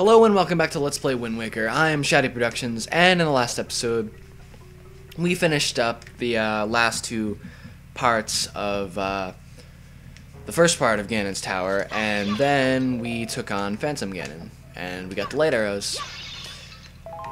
Hello and welcome back to Let's Play Wind Waker. I am Shady Productions, and in the last episode, we finished up the last two parts of the first part of Ganon's tower, and then we took on Phantom Ganon, and we got the light arrows.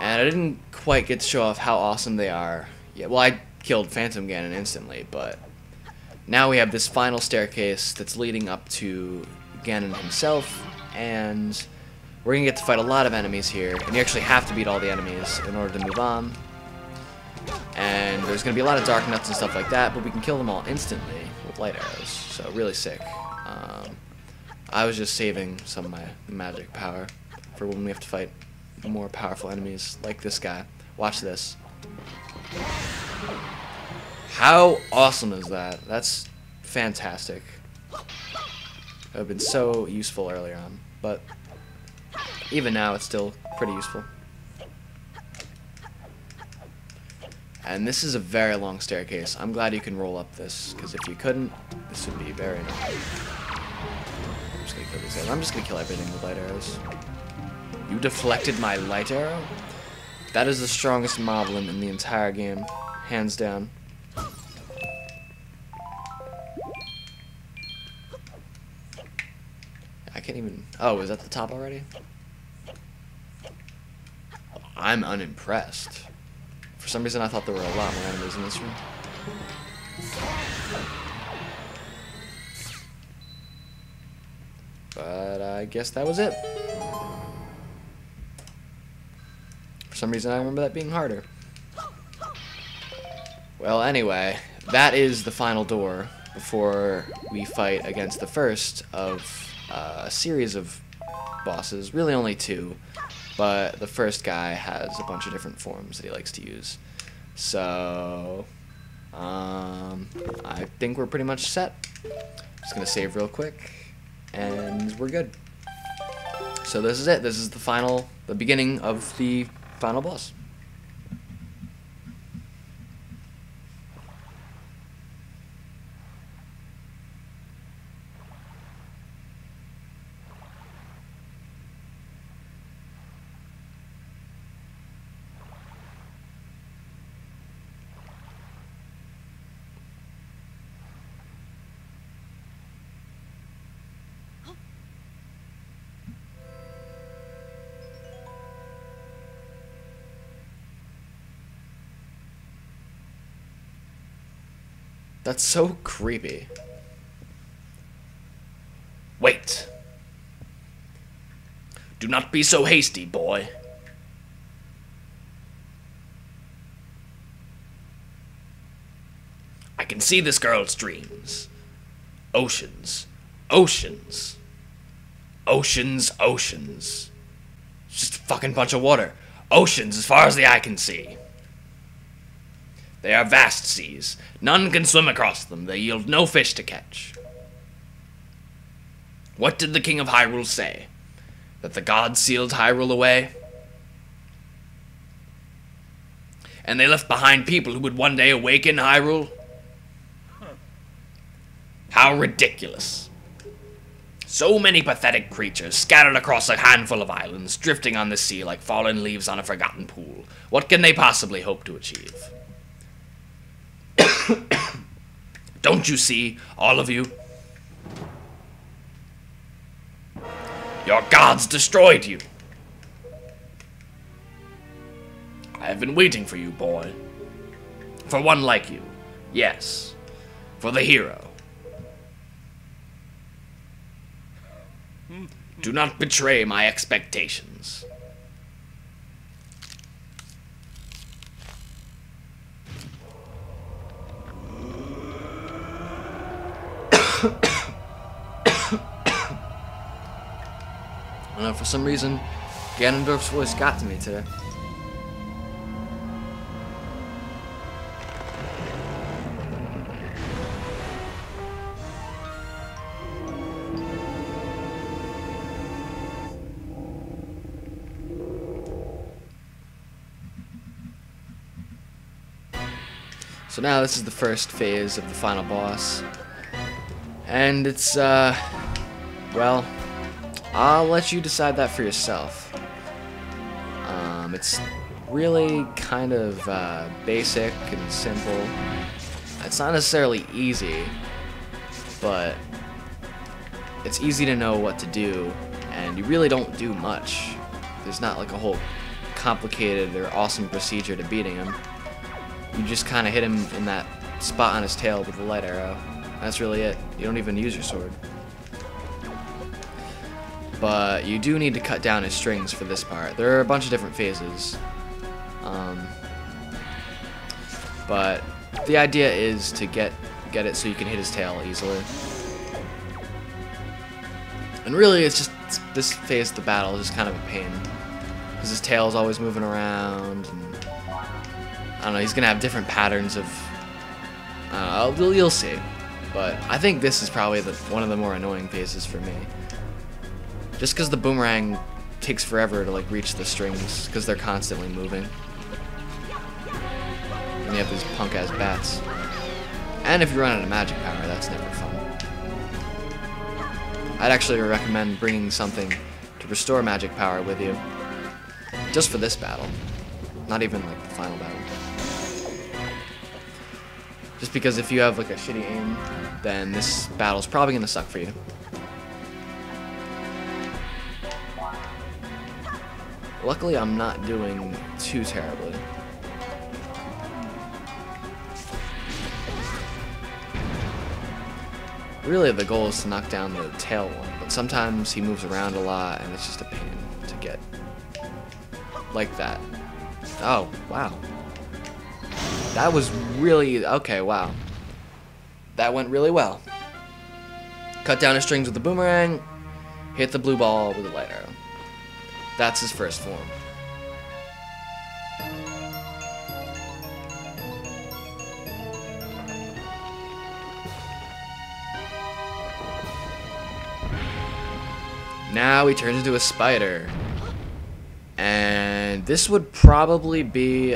And I didn't quite get to show off how awesome they are. Yeah, well, I killed Phantom Ganon instantly, but now we have this final staircase that's leading up to Ganon himself, and we're going to get to fight a lot of enemies here, and you actually have to beat all the enemies in order to move on. And there's going to be a lot of dark nuts and stuff like that, but we can kill them all instantly with light arrows, so really sick. I was just saving some of my magic power for when we have to fight more powerful enemies like this guy. Watch this. How awesome is that? That's fantastic. It would have been so useful earlier on, but even now it's still pretty useful. And this is a very long staircase. I'm glad you can roll up this, because if you couldn't, this would be very annoying. I'm just gonna kill these guys. I'm just gonna kill everything with light arrows. You deflected my light arrow? That is the strongest moblin in the entire game, hands down. I can't even... Oh, is that the top already? I'm unimpressed. For some reason I thought there were a lot more enemies in this room. But I guess that was it. For some reason I remember that being harder. Well, anyway, that is the final door before we fight against the first of a series of bosses. Really only two. But the first guy has a bunch of different forms that he likes to use. So, I think we're pretty much set. Just gonna save real quick, and we're good. So this is it. This is the beginning of the final boss. That's so creepy. Wait. Do not be so hasty, boy. I can see this girl's dreams. Oceans. Oceans. Oceans, oceans. It's just a fucking bunch of water. Oceans as far as the eye can see. They are vast seas. None can swim across them. They yield no fish to catch. What did the King of Hyrule say? That the gods sealed Hyrule away? And they left behind people who would one day awaken Hyrule? How ridiculous. So many pathetic creatures scattered across a handful of islands, drifting on the sea like fallen leaves on a forgotten pool. What can they possibly hope to achieve? Don't you see, all of you? Your gods destroyed you. I have been waiting for you, boy. For one like you. Yes. For the hero. Do not betray my expectations. I don't know, for some reason, Ganondorf's voice got to me today. So now this is the first phase of the final boss. And it's, well, I'll let you decide that for yourself. It's really kind of basic and simple. It's not necessarily easy, but it's easy to know what to do, and you really don't do much. There's not like a whole complicated or awesome procedure to beating him. You just kind of hit him in that spot on his tail with a light arrow. That's really it. You don't even use your sword. But you do need to cut down his strings for this part. There are a bunch of different phases. But the idea is to get it so you can hit his tail easily. And really, it's just this phase of the battle is just kind of a pain, because his tail is always moving around. And, I don't know. He's gonna have different patterns of. You'll see. But I think this is probably one of the more annoying phases for me. Just because the boomerang takes forever to like reach the strings, because they're constantly moving. And you have these punk-ass bats. And if you run out of magic power, that's never fun. I'd actually recommend bringing something to restore magic power with you. Just for this battle. Not even like the final battle. Just because if you have like a shitty aim, then this battle's probably gonna suck for you. Luckily, I'm not doing too terribly. Really, the goal is to knock down the tail one, but sometimes he moves around a lot, and it's just a pain to get. Like that. Oh, wow. That was really... Okay, wow. That went really well. Cut down his strings with the boomerang, hit the blue ball with a light arrow. That's his first form. Now he turns into a spider. And this would probably be,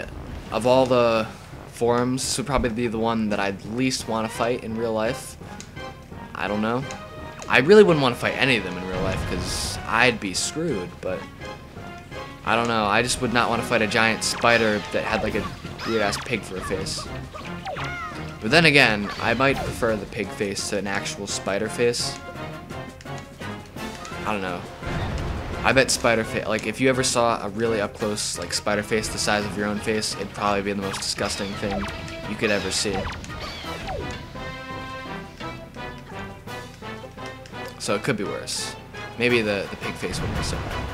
of all the forms, this would probably be the one that I'd least want to fight in real life. I don't know. I really wouldn't want to fight any of them in real life, because I'd be screwed, but I don't know. I just would not want to fight a giant spider that had like a weird-ass pig for a face. But then again, I might prefer the pig face to an actual spider face. I don't know. I bet spider face, like if you ever saw a really up close like spider face the size of your own face, it'd probably be the most disgusting thing you could ever see. So it could be worse. Maybe the pig face wouldn't be so bad.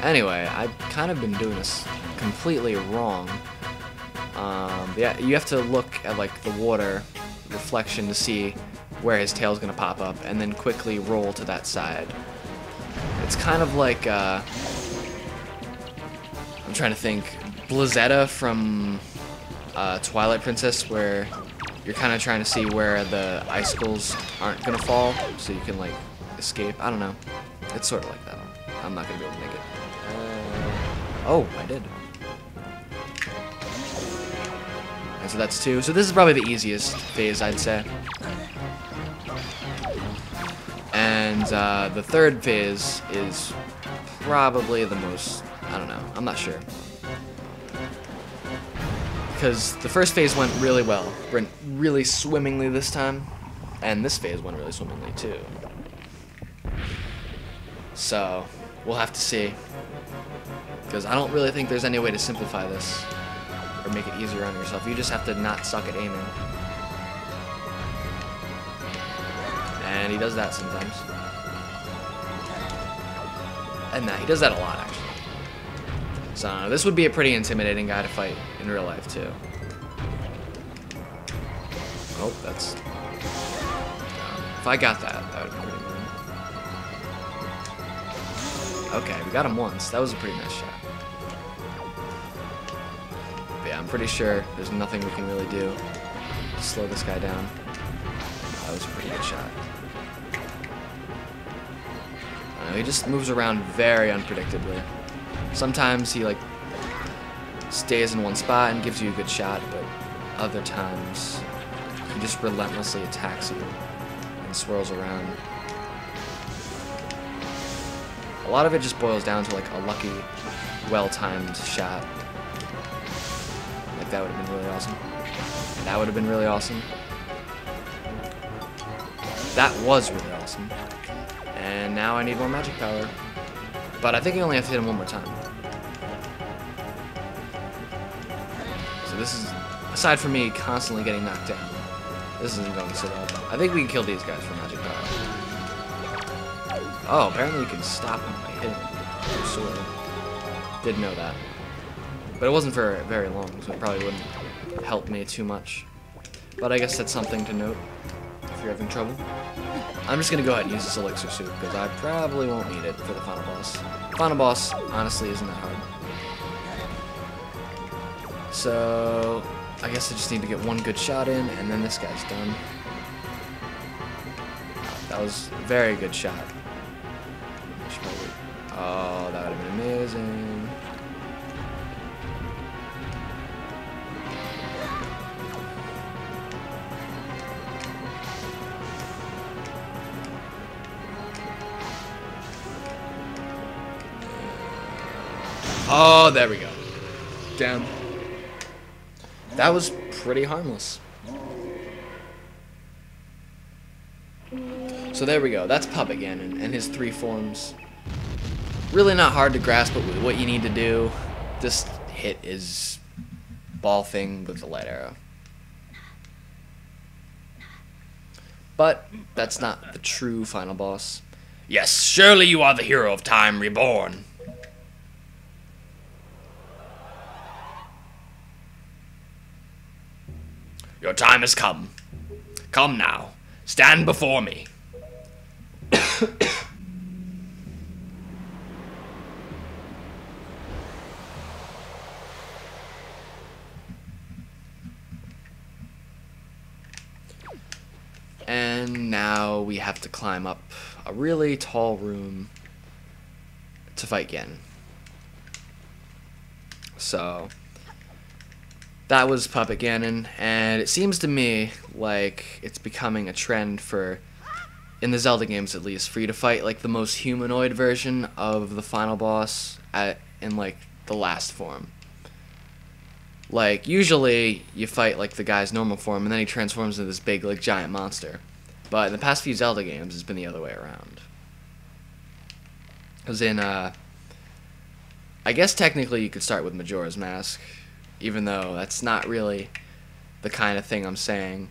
Anyway, I've kind of been doing this completely wrong. Yeah, you have to look at like the water reflection to see where his tail's gonna pop up, and then quickly roll to that side. It's kind of like I'm trying to think, Blizzetta from Twilight Princess, where you're kind of trying to see where the icicles aren't gonna fall, so you can like escape. I don't know. It's sort of like that. I'm not gonna be able to make it. Oh, I did. And so that's 2. So this is probably the easiest phase, I'd say. And the third phase is probably the most, I don't know, I'm not sure. Because the first phase went really well, went really swimmingly this time, and this phase went really swimmingly too. So, we'll have to see. Because I don't really think there's any way to simplify this, or make it easier on yourself. You just have to not suck at aiming. And he does that sometimes. And he does that a lot, actually. So this would be a pretty intimidating guy to fight in real life, too. Oh, that's... if I got that, that would be pretty good. Okay, we got him once. That was a pretty nice shot. But yeah, I'm pretty sure there's nothing we can really do to slow this guy down. That was a pretty good shot. He just moves around very unpredictably. Sometimes he like stays in one spot and gives you a good shot, but other times he just relentlessly attacks you and swirls around. A lot of it just boils down to like a lucky, well-timed shot. Like that would have been really awesome. That would have been really awesome. That was really awesome. And now I need more magic power. But I think I only have to hit him one more time. So this is, aside from me constantly getting knocked down, this isn't going so well. I think we can kill these guys for magic power. Oh, apparently you can stop him by hitting your sword. Didn't know that. But it wasn't for very long, so it probably wouldn't help me too much. But I guess that's something to note if you're having trouble. I'm just going to go ahead and use this elixir soup, because I probably won't need it for the final boss. Final boss, honestly, isn't that hard. So, I guess I just need to get one good shot in, and then this guy's done. That was a very good shot. Oh, that would have been amazing. Oh, there we go. Down. That was pretty harmless. So there we go. That's Puppet Ganon and his 3 forms. Really not hard to grasp, but what you need to do, just hit his ball thing with the light arrow. But that's not the true final boss. Yes, surely you are the hero of time reborn. Your time has come. Come now. Stand before me. And now we have to climb up a really tall room to fight Ganon. So that was Puppet Ganon, and it seems to me like it's becoming a trend for, in the Zelda games at least, for you to fight like the most humanoid version of the final boss in like the last form. Like usually you fight like the guy's normal form and then he transforms into this big like giant monster. But in the past few Zelda games it's been the other way around. Cuz in I guess technically you could start with Majora's Mask, even though that's not really the kind of thing I'm saying.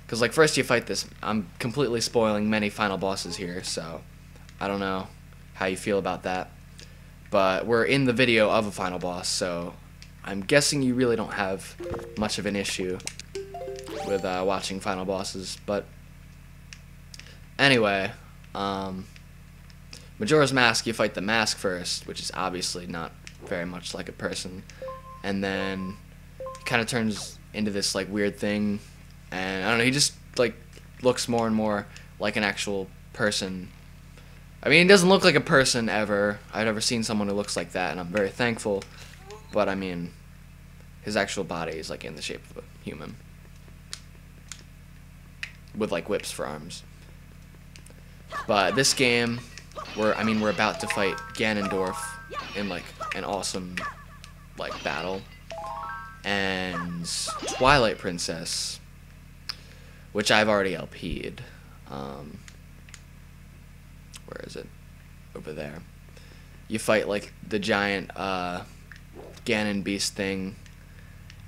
Because, like, first you fight this... I'm completely spoiling many final bosses here, so I don't know how you feel about that. But we're in the video of a final boss, so I'm guessing you really don't have much of an issue with watching final bosses. But anyway, Majora's Mask, you fight the mask first, which is obviously not very much like a person. And then it kind of turns into this like weird thing, and I don't know, he just like looks more and more like an actual person. I mean, he doesn't look like a person ever. I've never seen someone who looks like that, and I'm very thankful. But I mean, his actual body is like in the shape of a human with like whips for arms. But this game, we're about to fight Ganondorf in like an awesome like battle, and Twilight Princess, which I've already LP'd. Where is it? Over there. You fight like the giant Ganon beast thing,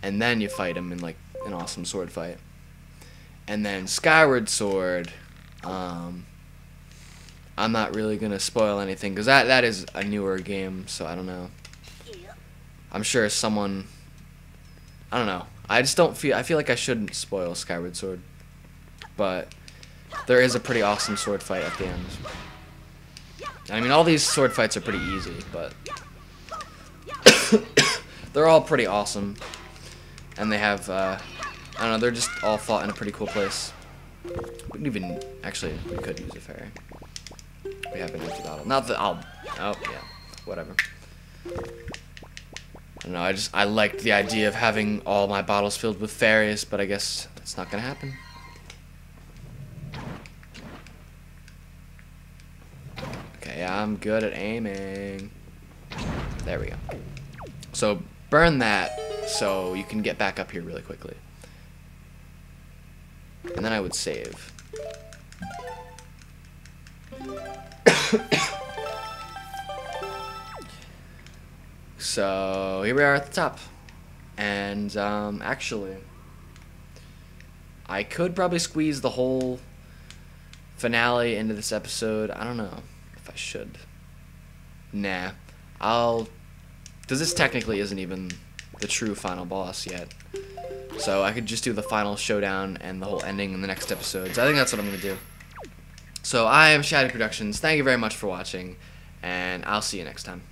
and then you fight him in like an awesome sword fight. And then Skyward Sword, I'm not really gonna spoil anything because that is a newer game, so I don't know. I'm sure someone, I don't know. I feel like I shouldn't spoil Skyward Sword, but there is a pretty awesome sword fight at the end. I mean, all these sword fights are pretty easy, but they're all pretty awesome, and they have, I don't know, they're just all fought in a pretty cool place. We can even, actually, we could use a fairy. We have an empty bottle. Not that oh yeah, whatever. I don't know, I liked the idea of having all my bottles filled with fairies, but I guess that's not gonna happen. Okay, Yeah, I'm good at aiming. There we go. So burn that so you can get back up here really quickly. And then I would save. So here we are at the top. And actually, I could probably squeeze the whole finale into this episode. I don't know if I should. Nah. Because this technically isn't even the true final boss yet. So I could just do the final showdown and the whole ending in the next episodes. I think that's what I'm going to do. So I am Shady Productions. Thank you very much for watching, and I'll see you next time.